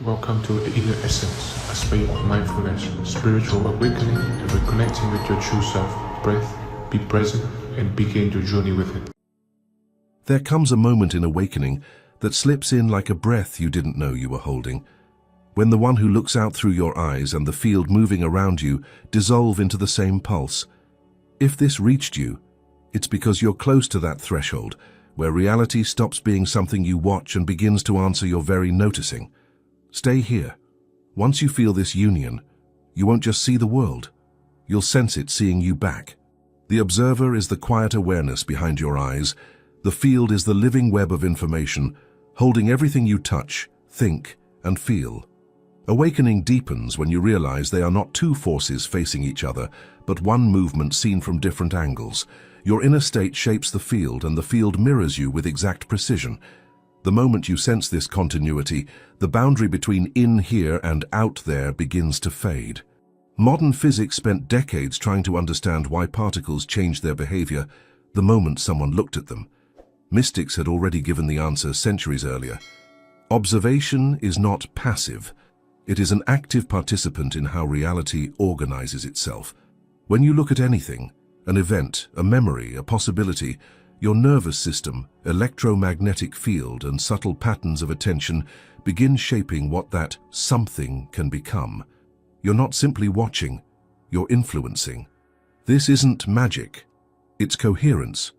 Welcome to the Inner Essence, a space of mindfulness, spiritual awakening, and reconnecting with your true self. Breath, be present, and begin your journey with it. There comes a moment in awakening that slips in like a breath you didn't know you were holding, when the one who looks out through your eyes and the field moving around you dissolve into the same pulse. If this reached you, it's because you're close to that threshold, where reality stops being something you watch and begins to answer your very noticing. Stay here. Once you feel this union, you won't just see the world. You'll sense it seeing you back. The observer is the quiet awareness behind your eyes. The field is the living web of information, holding everything you touch, think, and feel. Awakening deepens when you realize they are not two forces facing each other, but one movement seen from different angles. Your inner state shapes the field, and the field mirrors you with exact precision. The moment you sense this continuity, the boundary between in here and out there begins to fade. Modern physics spent decades trying to understand why particles change their behavior the moment someone looked at them. Mystics had already given the answer centuries earlier. Observation is not passive. It is an active participant in how reality organizes itself. When you look at anything, an event, a memory, a possibility, your nervous system, electromagnetic field, and subtle patterns of attention begin shaping what that something can become. You're not simply watching, you're influencing. This isn't magic, it's coherence.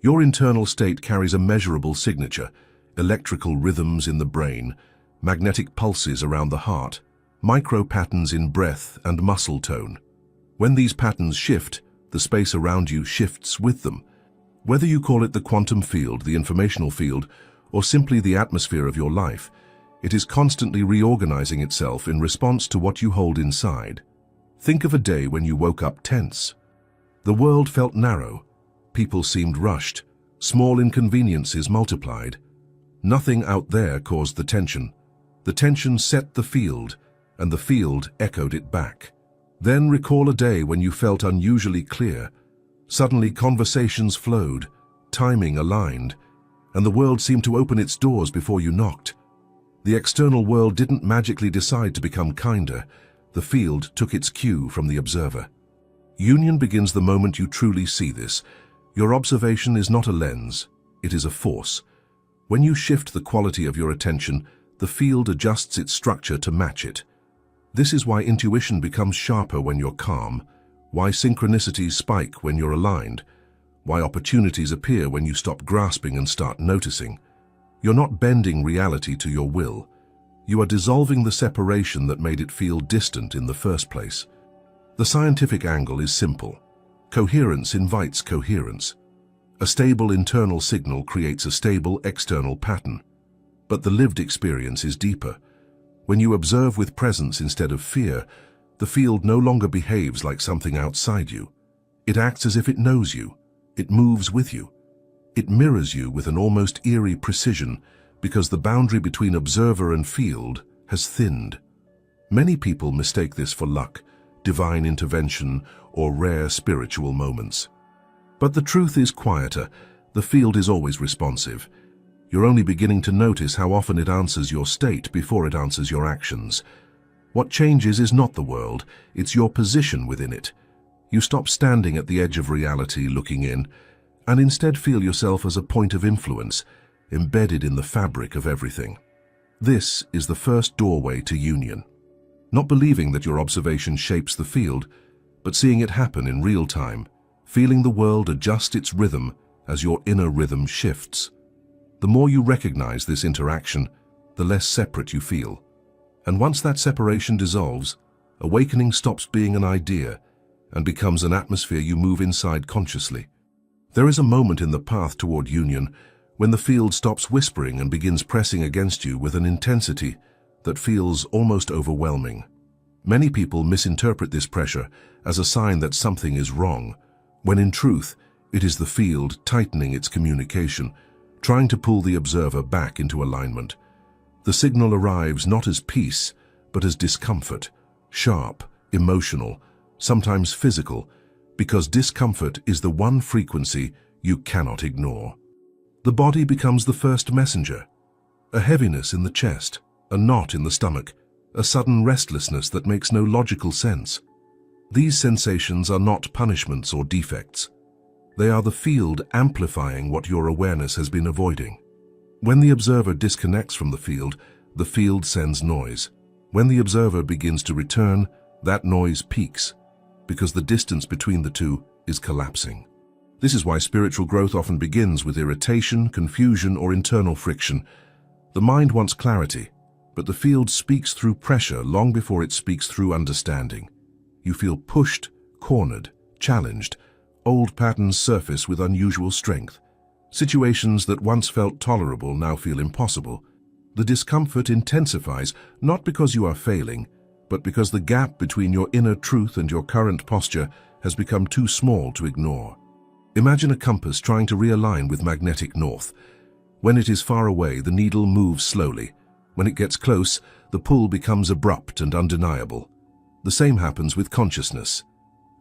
Your internal state carries a measurable signature, electrical rhythms in the brain, magnetic pulses around the heart, micro patterns in breath and muscle tone. When these patterns shift, the space around you shifts with them. Whether you call it the quantum field, the informational field, or simply the atmosphere of your life, it is constantly reorganizing itself in response to what you hold inside. Think of a day when you woke up tense. The world felt narrow. People seemed rushed. Small inconveniences multiplied. Nothing out there caused the tension. The tension set the field, and the field echoed it back. Then recall a day when you felt unusually clear. Suddenly conversations flowed, timing aligned, and the world seemed to open its doors before you knocked. The external world didn't magically decide to become kinder. The field took its cue from the observer. Union begins the moment you truly see this. Your observation is not a lens, it is a force. When you shift the quality of your attention, the field adjusts its structure to match it. This is why intuition becomes sharper when you're calm, why synchronicities spike when you're aligned, why opportunities appear when you stop grasping and start noticing. You're not bending reality to your will. You are dissolving the separation that made it feel distant in the first place. The scientific angle is simple. Coherence invites coherence. A stable internal signal creates a stable external pattern. But the lived experience is deeper. When you observe with presence instead of fear, the field no longer behaves like something outside you. It acts as if it knows you. It moves with you. It mirrors you with an almost eerie precision because the boundary between observer and field has thinned. Many people mistake this for luck, divine intervention, or rare spiritual moments. But the truth is quieter. The field is always responsive. You're only beginning to notice how often it answers your state before it answers your actions. What changes is not the world, it's your position within it. You stop standing at the edge of reality looking in, and instead feel yourself as a point of influence, embedded in the fabric of everything. This is the first doorway to union. Not believing that your observation shapes the field, but seeing it happen in real time, feeling the world adjust its rhythm as your inner rhythm shifts. The more you recognize this interaction, the less separate you feel. And once that separation dissolves, awakening stops being an idea and becomes an atmosphere you move inside consciously. There is a moment in the path toward union when the field stops whispering and begins pressing against you with an intensity that feels almost overwhelming. Many people misinterpret this pressure as a sign that something is wrong, when in truth, it is the field tightening its communication, trying to pull the observer back into alignment. The signal arrives not as peace, but as discomfort, sharp, emotional, sometimes physical, because discomfort is the one frequency you cannot ignore. The body becomes the first messenger, a heaviness in the chest, a knot in the stomach, a sudden restlessness that makes no logical sense. These sensations are not punishments or defects. They are the field amplifying what your awareness has been avoiding. When the observer disconnects from the field sends noise. When the observer begins to return, that noise peaks, because the distance between the two is collapsing. This is why spiritual growth often begins with irritation, confusion, or internal friction. The mind wants clarity, but the field speaks through pressure long before it speaks through understanding. You feel pushed, cornered, challenged. Old patterns surface with unusual strength. Situations that once felt tolerable now feel impossible. The discomfort intensifies, not because you are failing, but because the gap between your inner truth and your current posture has become too small to ignore. Imagine a compass trying to realign with magnetic north. When it is far away, the needle moves slowly. When it gets close, the pull becomes abrupt and undeniable. The same happens with consciousness.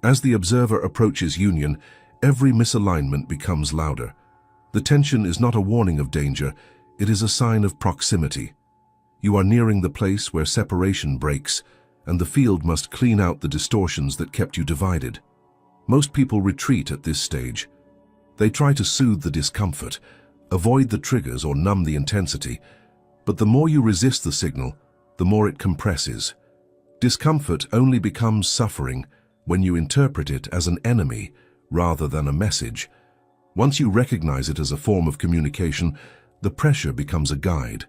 As the observer approaches union, every misalignment becomes louder. The tension is not a warning of danger, it is a sign of proximity. You are nearing the place where separation breaks, and the field must clean out the distortions that kept you divided. Most people retreat at this stage. They try to soothe the discomfort, avoid the triggers or numb the intensity, but the more you resist the signal, the more it compresses. Discomfort only becomes suffering when you interpret it as an enemy rather than a message. Once you recognize it as a form of communication, the pressure becomes a guide.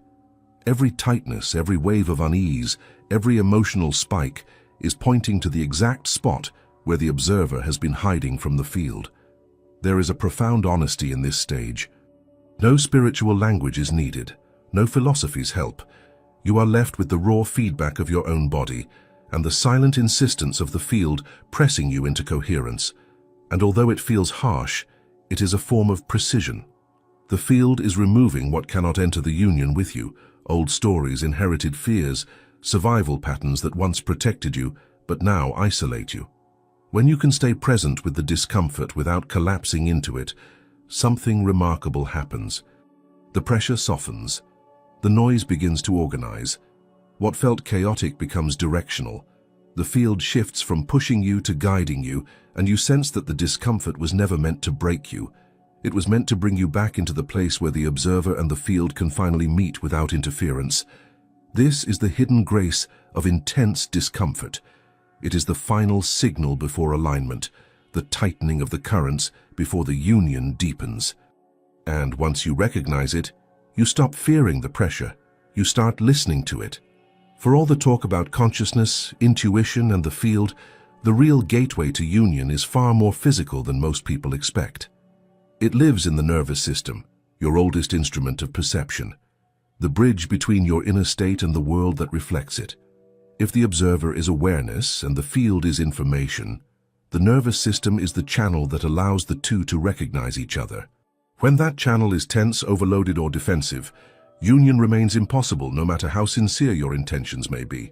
Every tightness, every wave of unease, every emotional spike is pointing to the exact spot where the observer has been hiding from the field. There is a profound honesty in this stage. No spiritual language is needed, no philosophies help. You are left with the raw feedback of your own body and the silent insistence of the field pressing you into coherence. And although it feels harsh, it is a form of precision. The field is removing what cannot enter the union with you, old stories, inherited fears, survival patterns that once protected you but now isolate you. When you can stay present with the discomfort without collapsing into it, something remarkable happens. The pressure softens. The noise begins to organize. What felt chaotic becomes directional. The field shifts from pushing you to guiding you, and you sense that the discomfort was never meant to break you. It was meant to bring you back into the place where the observer and the field can finally meet without interference. This is the hidden grace of intense discomfort. It is the final signal before alignment, the tightening of the currents before the union deepens. And once you recognize it, you stop fearing the pressure. You start listening to it. For all the talk about consciousness, intuition, and the field, the real gateway to union is far more physical than most people expect. It lives in the nervous system, your oldest instrument of perception, the bridge between your inner state and the world that reflects it. If the observer is awareness and the field is information, the nervous system is the channel that allows the two to recognize each other. When that channel is tense, overloaded, or defensive, union remains impossible no matter how sincere your intentions may be.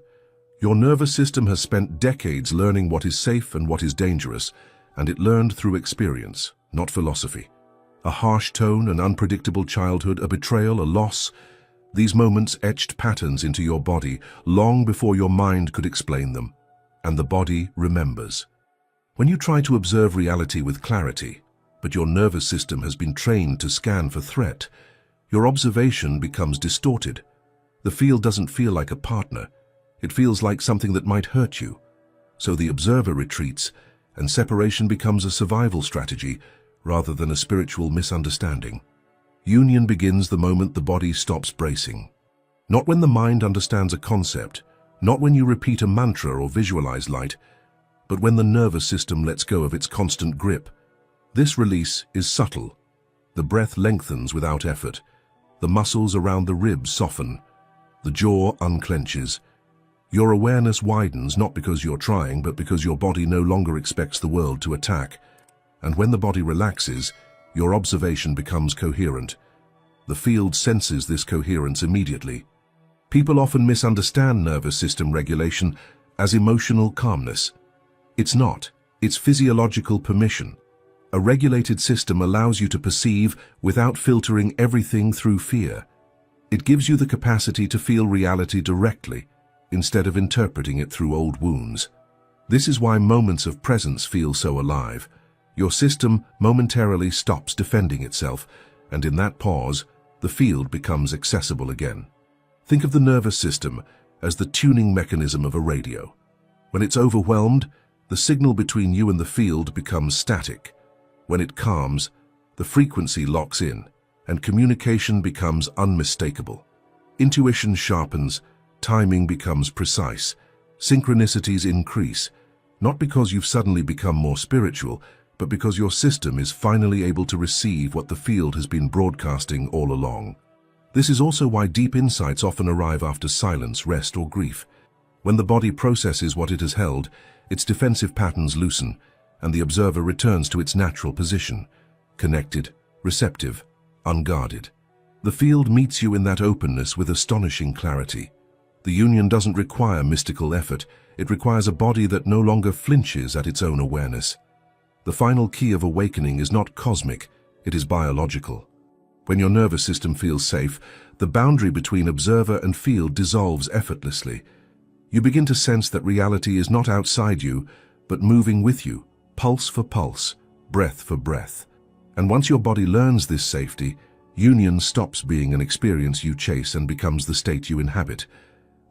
Your nervous system has spent decades learning what is safe and what is dangerous, and it learned through experience, not philosophy. A harsh tone, an unpredictable childhood, a betrayal, a loss. These moments etched patterns into your body long before your mind could explain them, and the body remembers. When you try to observe reality with clarity, but your nervous system has been trained to scan for threat, your observation becomes distorted. The field doesn't feel like a partner. It feels like something that might hurt you. So the observer retreats, and separation becomes a survival strategy rather than a spiritual misunderstanding. Union begins the moment the body stops bracing. Not when the mind understands a concept, not when you repeat a mantra or visualize light, but when the nervous system lets go of its constant grip. This release is subtle. The breath lengthens without effort. The muscles around the ribs soften. The jaw unclenches. Your awareness widens not because you're trying, but because your body no longer expects the world to attack. And when the body relaxes, your observation becomes coherent. The field senses this coherence immediately. People often misunderstand nervous system regulation as emotional calmness. It's not. It's physiological permission. A regulated system allows you to perceive without filtering everything through fear. It gives you the capacity to feel reality directly, instead of interpreting it through old wounds. This is why moments of presence feel so alive. Your system momentarily stops defending itself, and in that pause, the field becomes accessible again. Think of the nervous system as the tuning mechanism of a radio. When it's overwhelmed, the signal between you and the field becomes static. When it calms, the frequency locks in, and communication becomes unmistakable. Intuition sharpens, timing becomes precise, synchronicities increase, not because you've suddenly become more spiritual, but because your system is finally able to receive what the field has been broadcasting all along. This is also why deep insights often arrive after silence, rest, or grief. When the body processes what it has held, its defensive patterns loosen, and the observer returns to its natural position, connected, receptive, unguarded. The field meets you in that openness with astonishing clarity. The union doesn't require mystical effort, it requires a body that no longer flinches at its own awareness. The final key of awakening is not cosmic, it is biological. When your nervous system feels safe, the boundary between observer and field dissolves effortlessly. You begin to sense that reality is not outside you, but moving with you, pulse for pulse, breath for breath. And once your body learns this safety, union stops being an experience you chase and becomes the state you inhabit.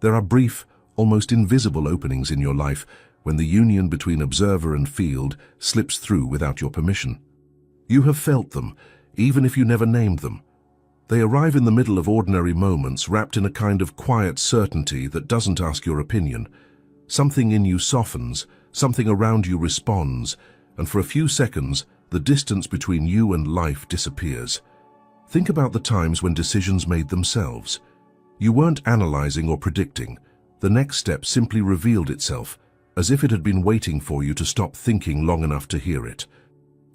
There are brief, almost invisible openings in your life when the union between observer and field slips through without your permission. You have felt them, even if you never named them. They arrive in the middle of ordinary moments, wrapped in a kind of quiet certainty that doesn't ask your opinion. Something in you softens, something around you responds, and for a few seconds, the distance between you and life disappears. Think about the times when decisions made themselves. You weren't analyzing or predicting. The next step simply revealed itself, as if it had been waiting for you to stop thinking long enough to hear it.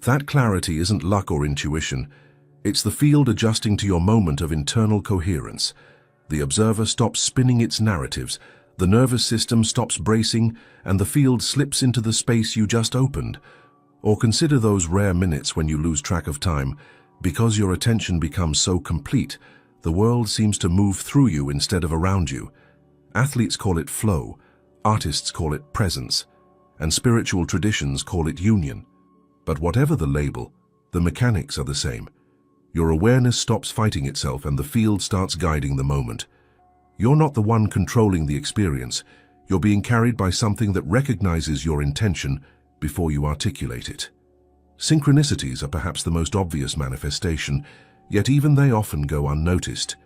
That clarity isn't luck or intuition. It's the field adjusting to your moment of internal coherence. The observer stops spinning its narratives, the nervous system stops bracing, and the field slips into the space you just opened. Or consider those rare minutes when you lose track of time. Because your attention becomes so complete, the world seems to move through you instead of around you. Athletes call it flow, artists call it presence, and spiritual traditions call it union. But whatever the label, the mechanics are the same. Your awareness stops fighting itself and the field starts guiding the moment. You're not the one controlling the experience. You're being carried by something that recognizes your intention before you articulate it. Synchronicities are perhaps the most obvious manifestation, yet even they often go unnoticed.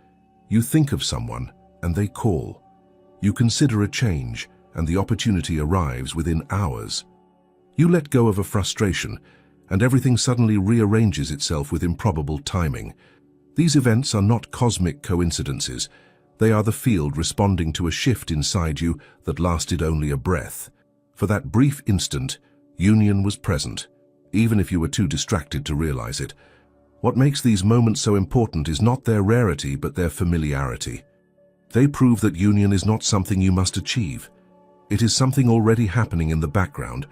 You think of someone, and they call. You consider a change, and the opportunity arrives within hours. You let go of a frustration, and everything suddenly rearranges itself with improbable timing. These events are not cosmic coincidences. They are the field responding to a shift inside you that lasted only a breath. For that brief instant, union was present, even if you were too distracted to realize it. What makes these moments so important is not their rarity, but their familiarity. They prove that union is not something you must achieve. It is something already happening in the background,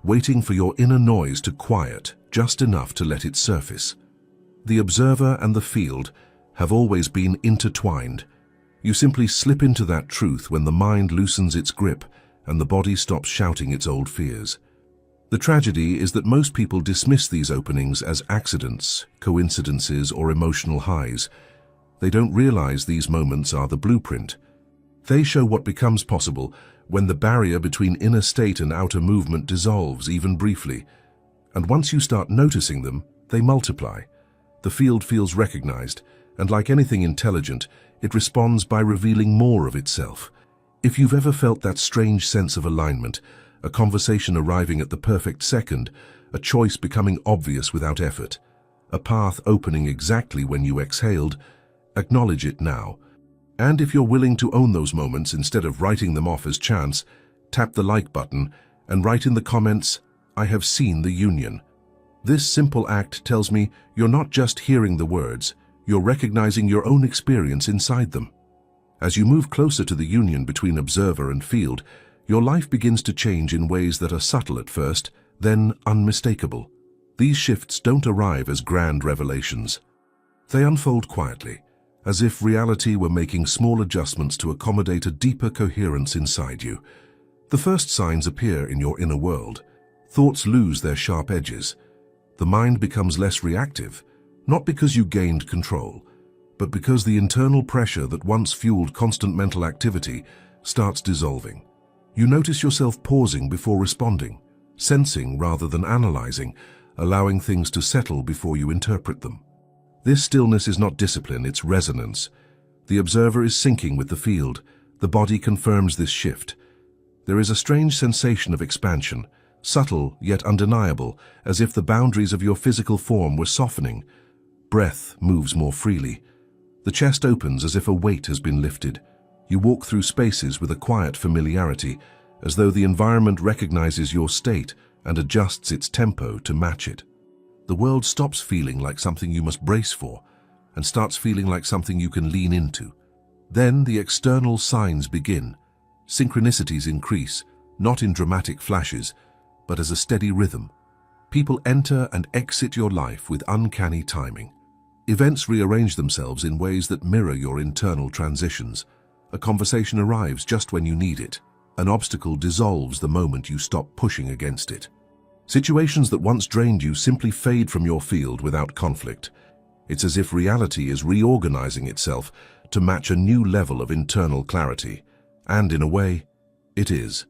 waiting for your inner noise to quiet just enough to let it surface. The observer and the field have always been intertwined. You simply slip into that truth when the mind loosens its grip and the body stops shouting its old fears. The tragedy is that most people dismiss these openings as accidents, coincidences, or emotional highs. They don't realize these moments are the blueprint. They show what becomes possible when the barrier between inner state and outer movement dissolves even briefly. And once you start noticing them, they multiply. The field feels recognized, and like anything intelligent, it responds by revealing more of itself. If you've ever felt that strange sense of alignment, a conversation arriving at the perfect second, a choice becoming obvious without effort, a path opening exactly when you exhaled, acknowledge it now. And if you're willing to own those moments instead of writing them off as chance, tap the like button and write in the comments, "I have seen the union." This simple act tells me you're not just hearing the words, you're recognizing your own experience inside them. As you move closer to the union between observer and field, your life begins to change in ways that are subtle at first, then unmistakable. These shifts don't arrive as grand revelations. They unfold quietly, as if reality were making small adjustments to accommodate a deeper coherence inside you. The first signs appear in your inner world. Thoughts lose their sharp edges. The mind becomes less reactive, not because you gained control, but because the internal pressure that once fueled constant mental activity starts dissolving. You notice yourself pausing before responding, sensing rather than analyzing, allowing things to settle before you interpret them. This stillness is not discipline, it's resonance. The observer is syncing with the field. The body confirms this shift. There is a strange sensation of expansion, subtle yet undeniable, as if the boundaries of your physical form were softening. Breath moves more freely. The chest opens as if a weight has been lifted. You walk through spaces with a quiet familiarity, as though the environment recognizes your state and adjusts its tempo to match it. The world stops feeling like something you must brace for and starts feeling like something you can lean into. Then the external signs begin. Synchronicities increase, not in dramatic flashes, but as a steady rhythm. People enter and exit your life with uncanny timing. Events rearrange themselves in ways that mirror your internal transitions. A conversation arrives just when you need it. An obstacle dissolves the moment you stop pushing against it. Situations that once drained you simply fade from your field without conflict. It's as if reality is reorganizing itself to match a new level of internal clarity. And in a way, it is.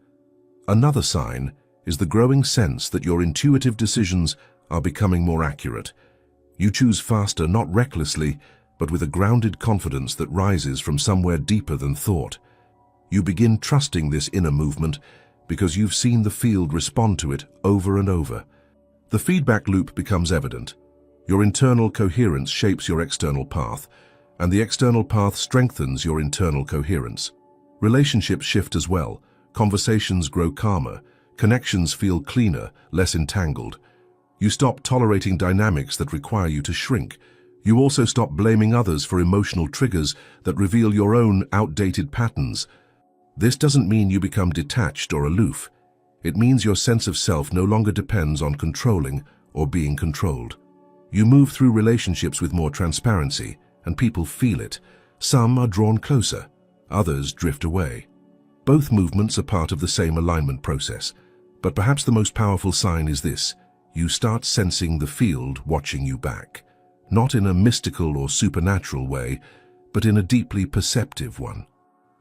Another sign is the growing sense that your intuitive decisions are becoming more accurate. You choose faster, not recklessly, but with a grounded confidence that rises from somewhere deeper than thought. You begin trusting this inner movement because you've seen the field respond to it over and over. The feedback loop becomes evident. Your internal coherence shapes your external path, and the external path strengthens your internal coherence. Relationships shift as well. Conversations grow calmer. Connections feel cleaner, less entangled. You stop tolerating dynamics that require you to shrink. You also stop blaming others for emotional triggers that reveal your own outdated patterns. This doesn't mean you become detached or aloof. It means your sense of self no longer depends on controlling or being controlled. You move through relationships with more transparency, and people feel it. Some are drawn closer, others drift away. Both movements are part of the same alignment process, but perhaps the most powerful sign is this: you start sensing the field watching you back. Not in a mystical or supernatural way, but in a deeply perceptive one.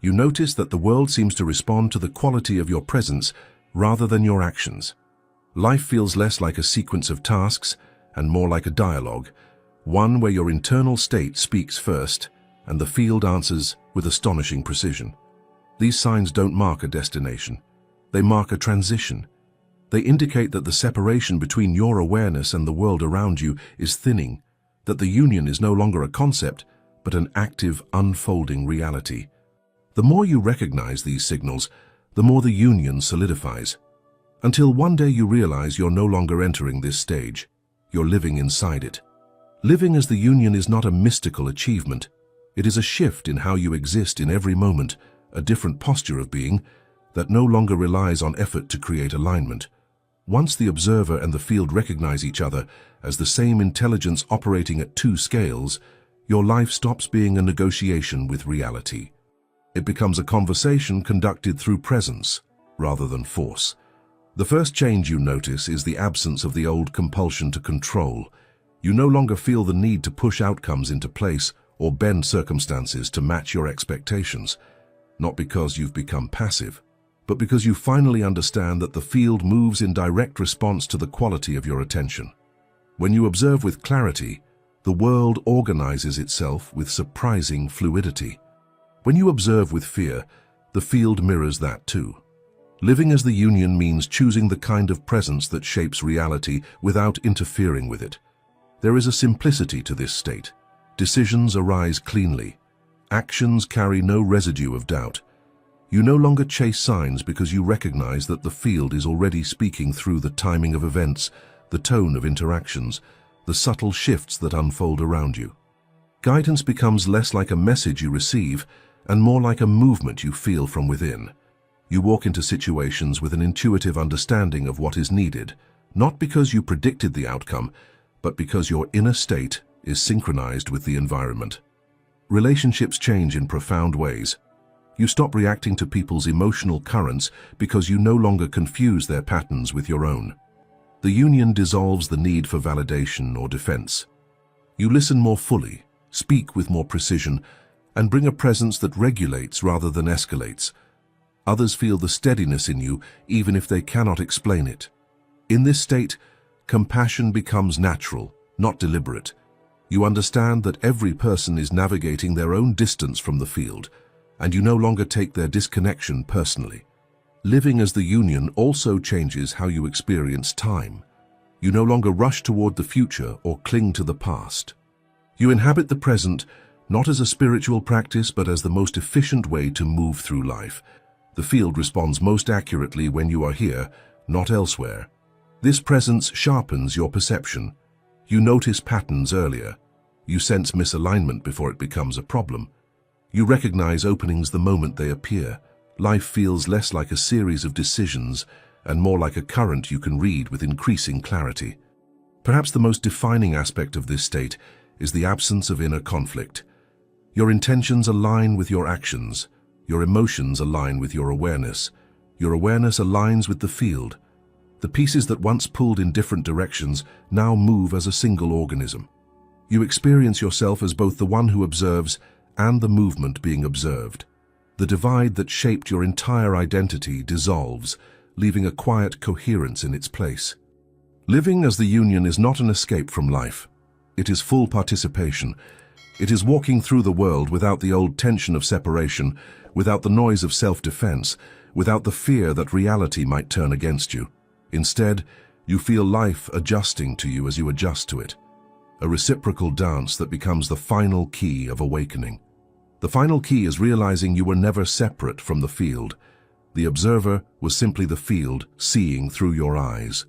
You notice that the world seems to respond to the quality of your presence rather than your actions. Life feels less like a sequence of tasks and more like a dialogue, one where your internal state speaks first and the field answers with astonishing precision. These signs don't mark a destination. They mark a transition. They indicate that the separation between your awareness and the world around you is thinning, that the union is no longer a concept, but an active, unfolding reality. The more you recognize these signals, the more the union solidifies. Until one day you realize you're no longer entering this stage. You're living inside it. Living as the union is not a mystical achievement. It is a shift in how you exist in every moment, a different posture of being that no longer relies on effort to create alignment. Once the observer and the field recognize each other as the same intelligence operating at two scales, your life stops being a negotiation with reality. It becomes a conversation conducted through presence rather than force. The first change you notice is the absence of the old compulsion to control. You no longer feel the need to push outcomes into place or bend circumstances to match your expectations, not because you've become passive, but because you finally understand that the field moves in direct response to the quality of your attention. When you observe with clarity, the world organizes itself with surprising fluidity. When you observe with fear, the field mirrors that too. Living as the union means choosing the kind of presence that shapes reality without interfering with it. There is a simplicity to this state. Decisions arise cleanly. Actions carry no residue of doubt. You no longer chase signs because you recognize that the field is already speaking through the timing of events, the tone of interactions, the subtle shifts that unfold around you. Guidance becomes less like a message you receive and more like a movement you feel from within. You walk into situations with an intuitive understanding of what is needed, not because you predicted the outcome, but because your inner state is synchronized with the environment. relationships change in profound ways. You stop reacting to people's emotional currents because you no longer confuse their patterns with your own. The union dissolves the need for validation or defense. You listen more fully, speak with more precision, and bring a presence that regulates rather than escalates. Others feel the steadiness in you even if they cannot explain it. In this state, compassion becomes natural, not deliberate. You understand that every person is navigating their own distance from the field, and you no longer take their disconnection personally. Living as the union also changes how you experience time. You no longer rush toward the future or cling to the past. You inhabit the present, not as a spiritual practice, but as the most efficient way to move through life. The field responds most accurately when you are here, not elsewhere. This presence sharpens your perception. You notice patterns earlier. You sense misalignment before it becomes a problem. You recognize openings the moment they appear. Life feels less like a series of decisions and more like a current you can read with increasing clarity. Perhaps the most defining aspect of this state is the absence of inner conflict. Your intentions align with your actions. Your emotions align with your awareness. Your awareness aligns with the field. The pieces that once pulled in different directions now move as a single organism. You experience yourself as both the one who observes and the movement being observed. The divide that shaped your entire identity dissolves, leaving a quiet coherence in its place. Living as the union is not an escape from life. It is full participation. It is walking through the world without the old tension of separation, without the noise of self-defense, without the fear that reality might turn against you. Instead, you feel life adjusting to you as you adjust to it. A reciprocal dance that becomes the final key of awakening. The final key is realizing you were never separate from the field. The observer was simply the field seeing through your eyes.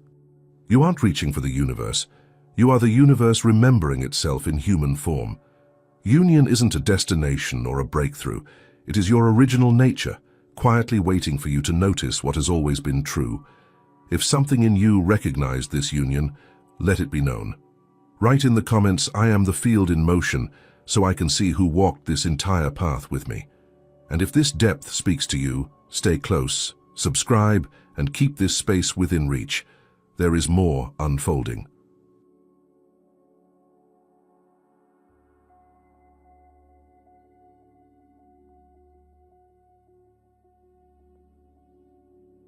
You aren't reaching for the universe. You are the universe remembering itself in human form. Union isn't a destination or a breakthrough. It is your original nature, quietly waiting for you to notice what has always been true. If something in you recognized this union, let it be known. Write in the comments, "I am the field in motion," so I can see who walked this entire path with me. And if this depth speaks to you, stay close, subscribe, and keep this space within reach. There is more unfolding.